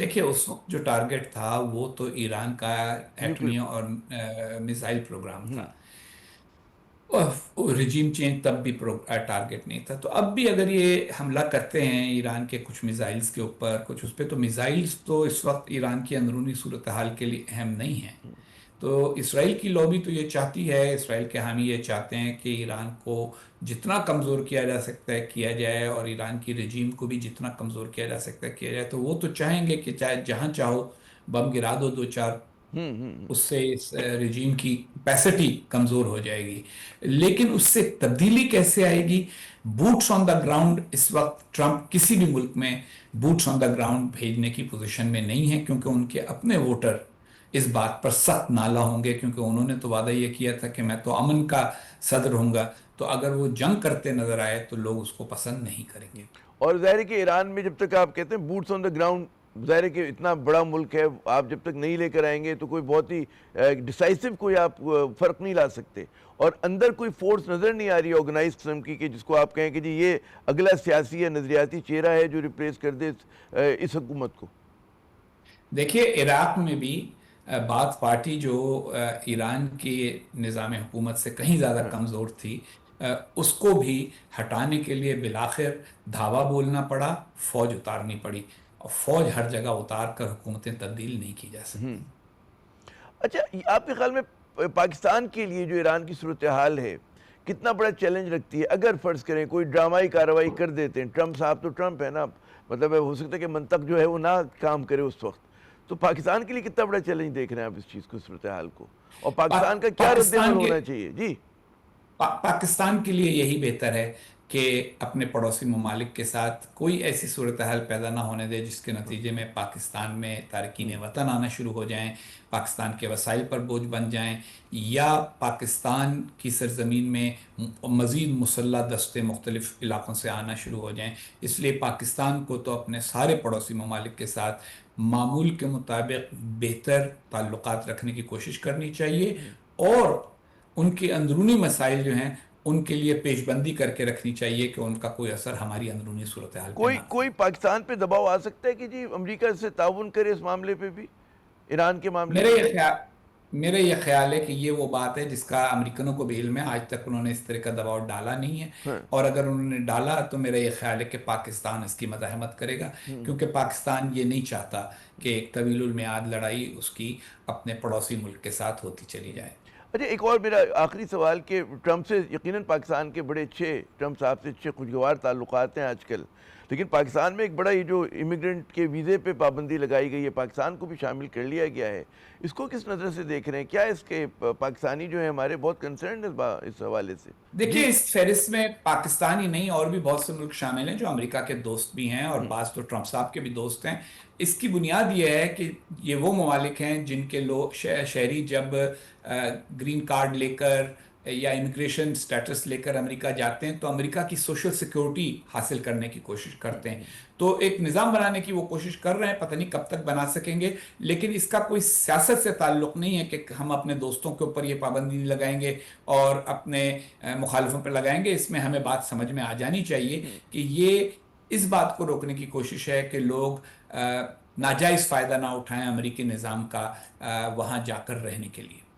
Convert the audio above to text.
دیکھیے اس وقت جو ٹارگٹ تھا وہ تو ایران کا نیوکلیر۔ ایٹمی اور میزائل پروگرام ہوں۔ تھا، رجیم چینج تب بھی ٹارگٹ نہیں تھا، تو اب بھی اگر یہ حملہ کرتے ہیں ایران کے کچھ میزائلز کے اوپر کچھ اس پہ، تو میزائلز تو اس وقت ایران کی اندرونی صورتحال کے لیے اہم نہیں ہیں. تو اسرائیل کی لابی تو یہ چاہتی ہے، اسرائیل کے حامی یہ چاہتے ہیں کہ ایران کو جتنا کمزور کیا جا سکتا ہے کیا جائے، اور ایران کی رجیم کو بھی جتنا کمزور کیا جا سکتا ہے کیا جائے. تو وہ تو چاہیں گے کہ چاہے جہاں چاہو بم گرا دو دو چار، ہوں۔ ہوں۔ اس سے اس رجیم کی کیپیسٹی کمزور ہو جائے گی. لیکن اس سے تبدیلی کیسے آئے گی؟ بوٹس آن دا گراؤنڈ اس وقت ٹرمپ کسی بھی ملک میں بوٹس آن دا گراؤنڈ بھیجنے کی پوزیشن میں نہیں ہے، کیونکہ ان کے اپنے ووٹر اس بات پر سخت نالا ہوں گے، کیونکہ انہوں نے تو وعدہ یہ کیا تھا کہ میں تو امن کا صدر ہوں گا. تو اگر وہ جنگ کرتے نظر آئے تو لوگ اس کو پسند نہیں کریں گے. اور ظاہر ہے کہ ایران میں جب تک آپ کہتے ہیں بوٹس آن دا گراؤنڈ، ظاہر ہے کہ اتنا بڑا ملک ہے، آپ جب تک نہیں لے کر آئیں گے تو کوئی بہت ہی ڈیسائسو کوئی آپ فرق نہیں لا سکتے. اور اندر کوئی فورس نظر نہیں آ رہی آرگنائز قسم کی کہ جس کو آپ کہیں کہ جی یہ اگلا سیاسی یا نظریاتی چہرہ ہے جو ریپلیس کر دے اس حکومت کو. دیکھیے عراق میں بھی بعض پارٹی جو ایران کے نظام حکومت سے کہیں زیادہ ہاں۔ کمزور تھی، اس کو بھی ہٹانے کے لیے بالآخر دھاوا بولنا پڑا، فوج اتارنی پڑی، اور فوج ہر جگہ اتار کر حکومتیں تبدیل نہیں کی جا ہوں۔ سکتی. اچھا، آپ کے خیال میں پاکستان کے لیے جو ایران کی صورتحال ہے کتنا بڑا چیلنج رکھتی ہے؟ اگر فرض کریں کوئی ڈرامائی کارروائی کر دیتے ہیں، ٹرمپ صاحب تو ٹرمپ ہے نا، مطلب ہو سکتا ہے کہ منطق جو ہے وہ نہ کام کرے اس وقت، تو پاکستان کے لیے کتنا بڑا چیلنج دیکھ رہے ہیں آپ اس چیز کو، صورتحال کو، اور پاکستان کا کیا رد عمل پاکستان کے ہونا چاہیے؟ جی۔ پاکستان کے لیے یہی بہتر ہے کہ اپنے پڑوسی ممالک کے ساتھ کوئی ایسی صورتحال پیدا نہ ہونے دے جس کے نتیجے میں پاکستان میں تارکین وطن آنا شروع ہو جائیں، پاکستان کے وسائل پر بوجھ بن جائیں، یا پاکستان کی سرزمین میں مزید مسلح دستے مختلف علاقوں سے آنا شروع ہو جائیں. اس لیے پاکستان کو تو اپنے سارے پڑوسی ممالک کے ساتھ معمول کے مطابق بہتر تعلقات رکھنے کی کوشش کرنی چاہیے، اور ان کے اندرونی مسائل جو ہیں ان کے لیے پیش بندی کر کے رکھنی چاہیے کہ ان کا کوئی اثر ہماری اندرونی صورتحال پہ نہ ہو. کوئی پاکستان پہ دباؤ آ سکتا ہے کہ جی امریکہ سے تعاون کرے اس معاملے پہ بھی، ایران کے معاملے میرے میں یہ بھی؟ خیال میرا یہ خیال ہے کہ یہ وہ بات ہے جس کا امریکنوں کو بھی علم ہے، آج تک انہوں نے اس طرح کا دباؤ ڈالا نہیں ہے. ہاں۔ اور اگر انہوں نے ڈالا تو میرا یہ خیال ہے کہ پاکستان اس کی مزاحمت کرے گا، کیونکہ پاکستان یہ نہیں چاہتا کہ ایک طویل المیعاد لڑائی اس کی اپنے پڑوسی ملک کے ساتھ ہوتی چلی جائے. اچھا، ایک اور میرا آخری سوال کہ ٹرمپ سے یقیناً پاکستان کے بڑے اچھے، ٹرمپ صاحب سے اچھے خوشگوار تعلقات ہیں آج کل، لیکن پاکستان میں ایک بڑا یہ جو امیگرنٹ کے ویزے پہ پابندی لگائی گئی ہے، پاکستان کو بھی شامل کر لیا گیا ہے، اس کو کس نظر سے دیکھ رہے ہیں؟ کیا اس کے پاکستانی جو ہیں ہمارے بہت کنسرنڈ اس حوالے سے؟ دیکھیے جی۔ اس فہرست میں پاکستان ہی نہیں اور بھی بہت سے ملک شامل ہیں جو امریکہ کے دوست بھی ہیں، اور بعض تو ٹرمپ صاحب کے بھی دوست ہیں. اس کی بنیاد یہ ہے کہ یہ وہ ممالک ہیں جن کے لوگ شہری جب گرین کارڈ لے کر یا امیگریشن سٹیٹس لے کر امریکہ جاتے ہیں تو امریکہ کی سوشل سیکیورٹی حاصل کرنے کی کوشش کرتے ہیں. تو ایک نظام بنانے کی وہ کوشش کر رہے ہیں، پتہ نہیں کب تک بنا سکیں گے، لیکن اس کا کوئی سیاست سے تعلق نہیں ہے کہ ہم اپنے دوستوں کے اوپر یہ پابندی نہیں لگائیں گے اور اپنے مخالفوں پہ لگائیں گے. اس میں ہمیں بات سمجھ میں آ جانی چاہیے کہ یہ اس بات کو روکنے کی کوشش ہے کہ لوگ ناجائز فائدہ نہ اٹھائیں امریکی نظام کا وہاں جا کر رہنے کے لیے.